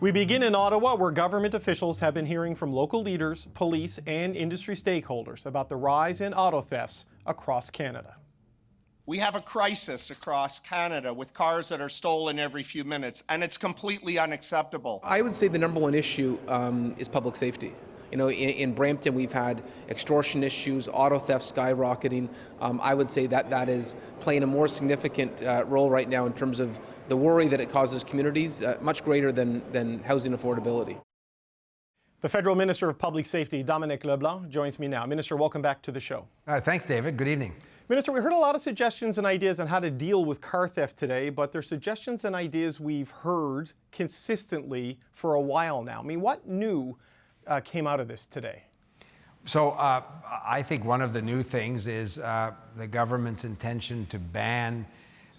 We begin in Ottawa, where government officials have been hearing from local leaders, police, and industry stakeholders about the rise in auto thefts across Canada. We have a crisis across Canada with cars that are stolen every few minutes, and it's completely unacceptable. I would say the number one issue is public safety. You know, in Brampton, we've had extortion issues, auto theft skyrocketing. I would say that is playing a more significant role right now in terms of the worry that it causes communities, much greater than housing affordability. The Federal Minister of Public Safety, Dominic LeBlanc, joins me now. Minister, welcome back to the show. Thanks, David. Good evening. Minister, we heard a lot of suggestions and ideas on how to deal with car theft today, but they're suggestions and ideas we've heard consistently for a while now. I mean, what new came out of this today? So I think one of the new things is the government's intention to ban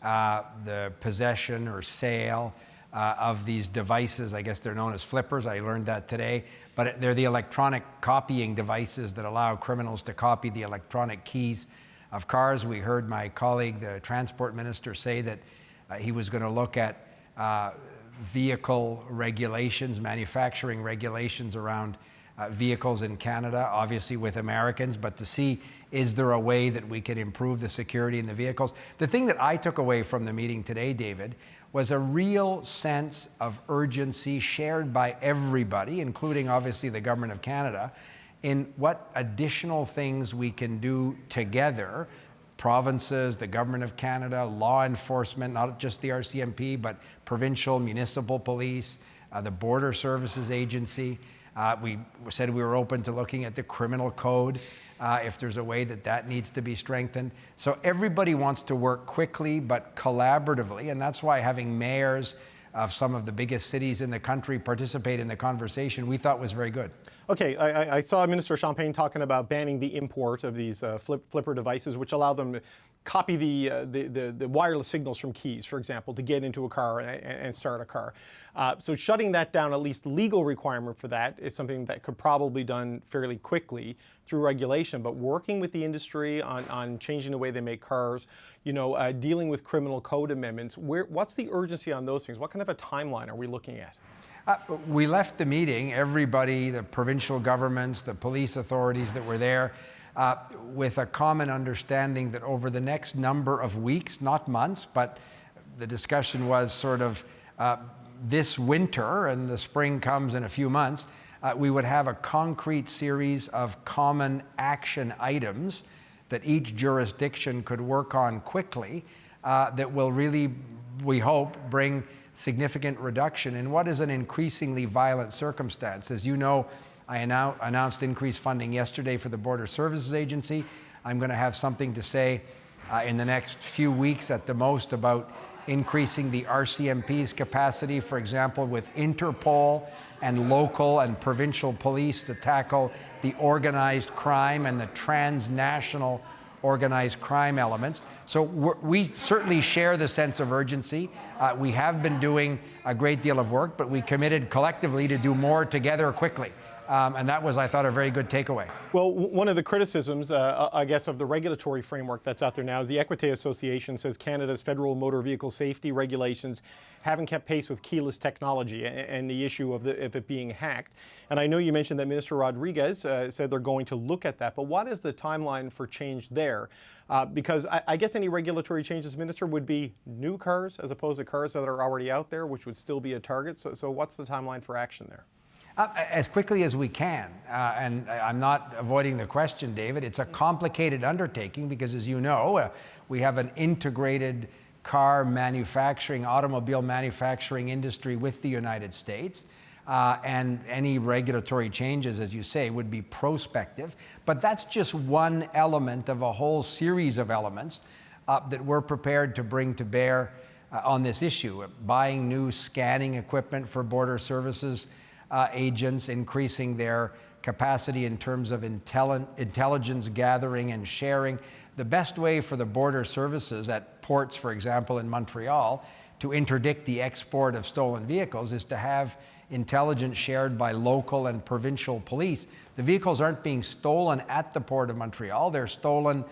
the possession or sale of these devices. I guess they're known as flippers. I learned that today. But they're the electronic copying devices that allow criminals to copy the electronic keys of cars. We heard my colleague, the Transport Minister, say that he was going to look at vehicle regulations, manufacturing regulations around vehicles in Canada, obviously with Americans, but to see, is there a way that we could improve the security in the vehicles? The thing that I took away from the meeting today, David, was a real sense of urgency shared by everybody, including obviously the Government of Canada, in what additional things we can do together, provinces, the Government of Canada, law enforcement, not just the RCMP, but provincial, municipal police, the Border Services Agency. We said we were open to looking at the criminal code, if there's a way that needs to be strengthened. So everybody wants to work quickly but collaboratively, and that's why having mayors of some of the biggest cities in the country participate in the conversation we thought was very good. Okay, I saw Minister Champagne talking about banning the import of these flipper devices, which allow them to copy the wireless signals from keys, for example, to get into a car and start a car. So shutting that down, at least legal requirement for that, is something that could probably be done fairly quickly through regulation. But working with the industry on changing the way they make cars, you know, dealing with criminal code amendments, what's the urgency on those things? What kind of a timeline are we looking at? We left the meeting, everybody, the provincial governments, the police authorities that were there, with a common understanding that over the next number of weeks, not months, but the discussion was sort of this winter, and the spring comes in a few months, we would have a concrete series of common action items that each jurisdiction could work on quickly that will really, we hope, bring significant reduction in what is an increasingly violent circumstance. As you know, I announced increased funding yesterday for the Border Services Agency. I'm going to have something to say in the next few weeks at the most about increasing the RCMP's capacity, for example, with Interpol and local and provincial police to tackle the organized crime and the transnational organized crime elements. So we certainly share the sense of urgency. We have been doing a great deal of work, but we committed collectively to do more together quickly. And that was, I thought, a very good takeaway. Well, one of the criticisms, I guess, of the regulatory framework that's out there now is the Equité Association says Canada's federal motor vehicle safety regulations haven't kept pace with keyless technology and the issue of it being hacked. And I know you mentioned that Minister Rodriguez said they're going to look at that, but what is the timeline for change there? Because I guess any regulatory changes, Minister, would be new cars as opposed to cars that are already out there, which would still be a target. So what's the timeline for action there? As quickly as we can. And I'm not avoiding the question, David. It's a complicated undertaking because, as you know, we have an integrated car manufacturing, automobile manufacturing industry with the United States. And any regulatory changes, as you say, would be prospective. But that's just one element of a whole series of elements that we're prepared to bring to bear on this issue. Buying new scanning equipment for border services agents, increasing their capacity in terms of intelligence gathering and sharing. The best way for the border services at ports, for example, in Montreal, to interdict the export of stolen vehicles is to have intelligence shared by local and provincial police. The vehicles aren't being stolen at the Port of Montreal. They're stolen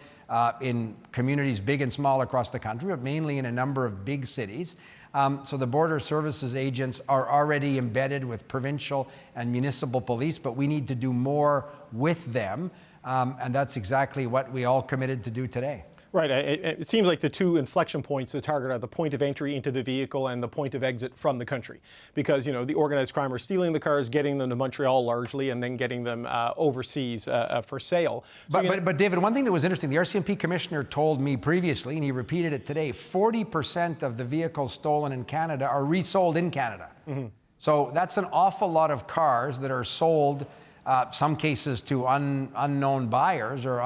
in communities big and small across the country, but mainly in a number of big cities. So the Border Services agents are already embedded with provincial and municipal police, but we need to do more with them. And that's exactly what we all committed to do today. Right. It seems like the two inflection points to target are the point of entry into the vehicle and the point of exit from the country. Because, you know, the organized crime are stealing the cars, getting them to Montreal largely, and then getting them overseas for sale. So, but David, one thing that was interesting, the RCMP commissioner told me previously, and he repeated it today, 40% of the vehicles stolen in Canada are resold in Canada. Mm-hmm. So that's an awful lot of cars that are sold, some cases to unknown buyers or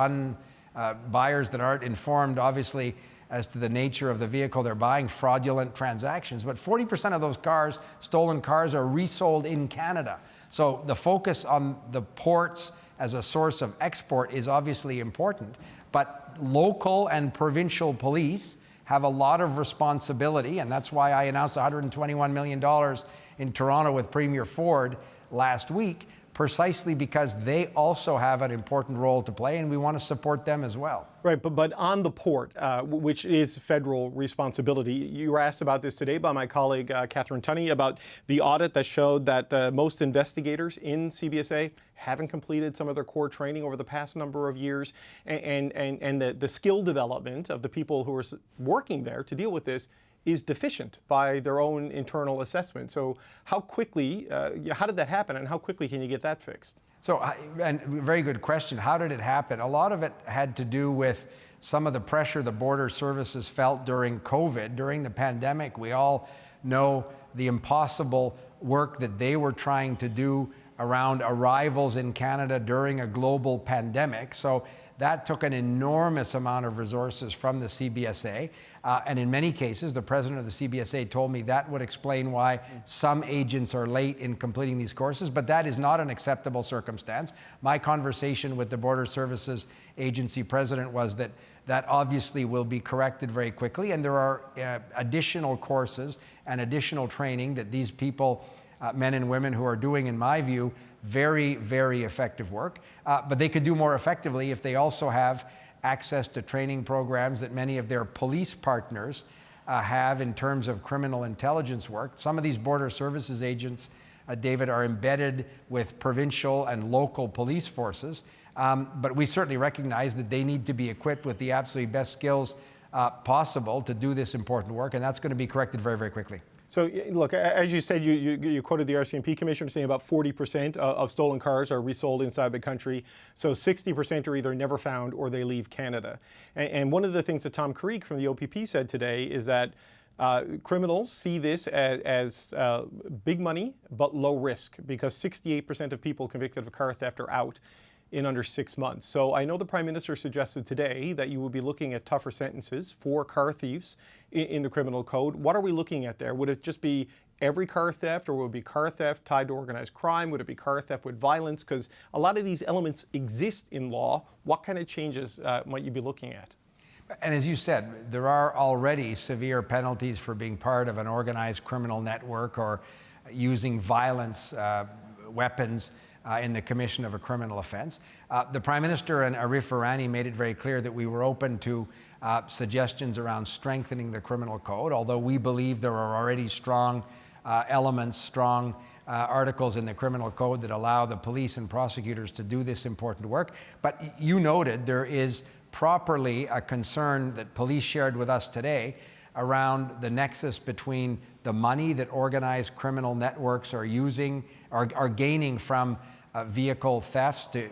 buyers that aren't informed, obviously, as to the nature of the vehicle they're buying, fraudulent transactions. But 40% of those cars, stolen cars, are resold in Canada. So the focus on the ports as a source of export is obviously important. But local and provincial police have a lot of responsibility, and that's why I announced $121 million in Toronto with Premier Ford last week, precisely because they also have an important role to play, and we want to support them as well. Right, but on the port, which is federal responsibility, you were asked about this today by my colleague Catherine Tunney about the audit that showed that most investigators in CBSA haven't completed some of their core training over the past number of years, and the skill development of the people who are working there to deal with this is deficient by their own internal assessment. So how quickly, how did that happen, and how quickly can you get that fixed? So, and very good question. How did it happen? A lot of it had to do with some of the pressure the border services felt during COVID, during the pandemic. We all know the impossible work that they were trying to do around arrivals in Canada during a global pandemic. So that took an enormous amount of resources from the CBSA. And in many cases, the president of the CBSA told me that would explain why some agents are late in completing these courses, but that is not an acceptable circumstance. My conversation with the Border Services Agency president was that that obviously will be corrected very quickly, and there are additional courses and additional training that these people, men and women who are doing, in my view, very, very effective work. But they could do more effectively if they also have access to training programs that many of their police partners have in terms of criminal intelligence work. Some of these border services agents, David, are embedded with provincial and local police forces, but we certainly recognize that they need to be equipped with the absolutely best skills possible to do this important work, and that's going to be corrected very, very quickly. So, look, as you said, you quoted the RCMP commissioner saying about 40% of stolen cars are resold inside the country. So 60% are either never found or they leave Canada. And one of the things that Tom Creek from the OPP said today is that criminals see this as big money but low risk, because 68% of people convicted of car theft are out in under 6 months. So I know the Prime Minister suggested today that you would be looking at tougher sentences for car thieves in the criminal code. What are we looking at there? Would it just be every car theft, or would it be car theft tied to organized crime? Would it be car theft with violence? Because a lot of these elements exist in law. What kind of changes might you be looking at? And as you said, there are already severe penalties for being part of an organized criminal network or using violence, weapons, in the commission of a criminal offense. The Prime Minister and Arif Irani made it very clear that we were open to suggestions around strengthening the criminal code, although we believe there are already strong elements, strong articles in the criminal code that allow the police and prosecutors to do this important work. But you noted there is properly a concern that police shared with us today around the nexus between the money that organized criminal networks are using, are gaining from vehicle thefts to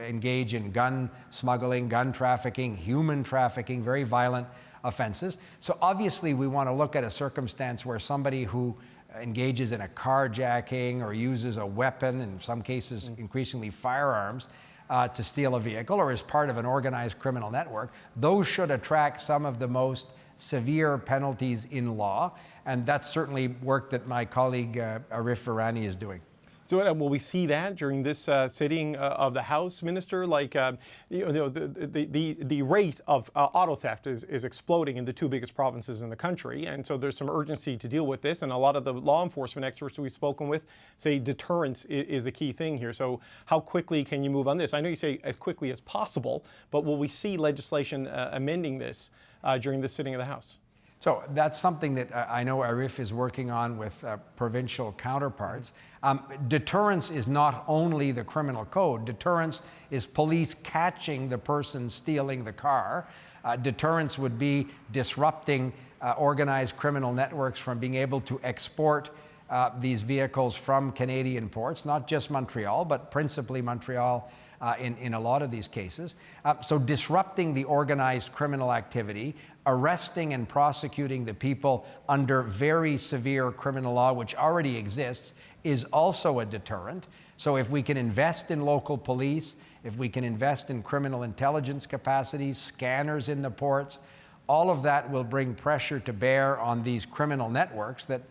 engage in gun smuggling, gun trafficking, human trafficking, very violent offenses. So obviously we want to look at a circumstance where somebody who engages in a carjacking or uses a weapon, in some cases increasingly firearms, to steal a vehicle, or is part of an organized criminal network, those should attract some of the most severe penalties in law, and that's certainly work that my colleague Arif Irani is doing. So will we see that during this sitting of the House, Minister? Like, the rate of auto theft is exploding in the two biggest provinces in the country, and so there's some urgency to deal with this. And a lot of the law enforcement experts we've spoken with say deterrence is a key thing here. So how quickly can you move on this? I know you say as quickly as possible, but will we see legislation amending this during this sitting of the House? So that's something that I know Arif is working on with provincial counterparts. Deterrence is not only the criminal code. Deterrence is police catching the person stealing the car. Deterrence would be disrupting organized criminal networks from being able to export these vehicles from Canadian ports, not just Montreal, but principally Montreal in a lot of these cases. So disrupting the organized criminal activity, arresting and prosecuting the people under very severe criminal law, which already exists, is also a deterrent. So if we can invest in local police, if we can invest in criminal intelligence capacities, scanners in the ports, all of that will bring pressure to bear on these criminal networks that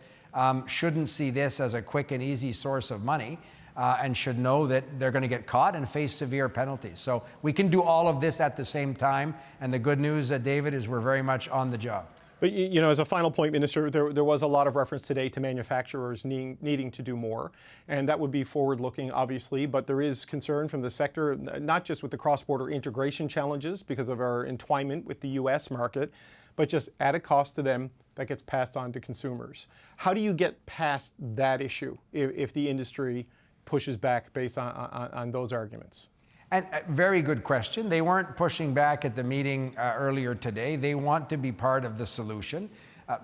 shouldn't see this as a quick and easy source of money, and should know that they're going to get caught and face severe penalties. So we can do all of this at the same time, and the good news, David, is we're very much on the job. But, you know, as a final point, Minister, there was a lot of reference today to manufacturers needing to do more, and that would be forward-looking, obviously, but there is concern from the sector, not just with the cross-border integration challenges because of our entwinement with the U.S. market, but just at a cost to them that gets passed on to consumers. How do you get past that issue if the industry pushes back based on those arguments? And very good question. They weren't pushing back at the meeting earlier today. They want to be part of the solution.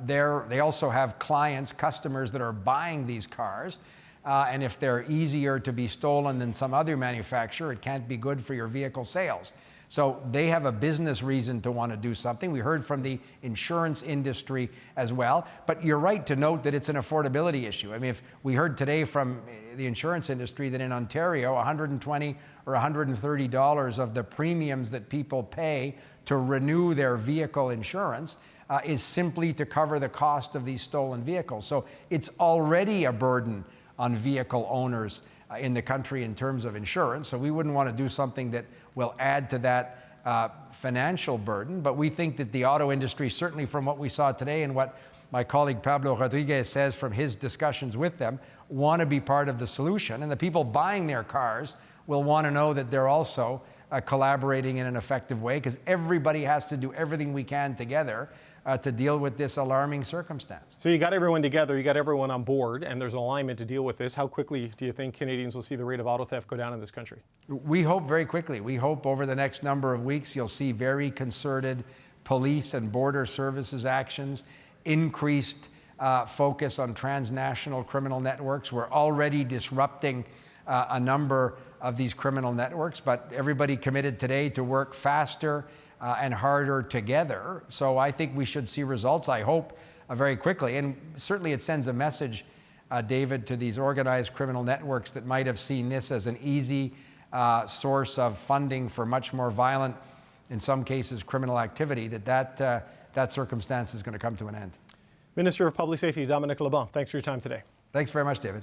They also have clients, customers that are buying these cars. And if they're easier to be stolen than some other manufacturer, it can't be good for your vehicle sales. So they have a business reason to want to do something. We heard from the insurance industry as well. But you're right to note that it's an affordability issue. I mean, if we heard today from the insurance industry that in Ontario, $120 or $130 of the premiums that people pay to renew their vehicle insurance is simply to cover the cost of these stolen vehicles. So it's already a burden on vehicle owners in the country in terms of insurance. So we wouldn't want to do something that will add to that financial burden. But we think that the auto industry, certainly from what we saw today and what my colleague Pablo Rodriguez says from his discussions with them, want to be part of the solution. And the people buying their cars will want to know that they're also collaborating in an effective way, because everybody has to do everything we can together to deal with this alarming circumstance. So you got everyone together, you got everyone on board, and there's an alignment to deal with this. How quickly do you think Canadians will see the rate of auto theft go down in this country? We hope very quickly. We hope over the next number of weeks you'll see very concerted police and border services actions, increased focus on transnational criminal networks. We're already disrupting a number of these criminal networks, but everybody committed today to work faster and harder together. So I think we should see results, I hope, very quickly. And certainly it sends a message, David, to these organized criminal networks that might have seen this as an easy source of funding for much more violent, in some cases, criminal activity, that circumstance is going to come to an end. Minister of Public Safety Dominic LeBlanc, thanks for your time today. Thanks very much, David.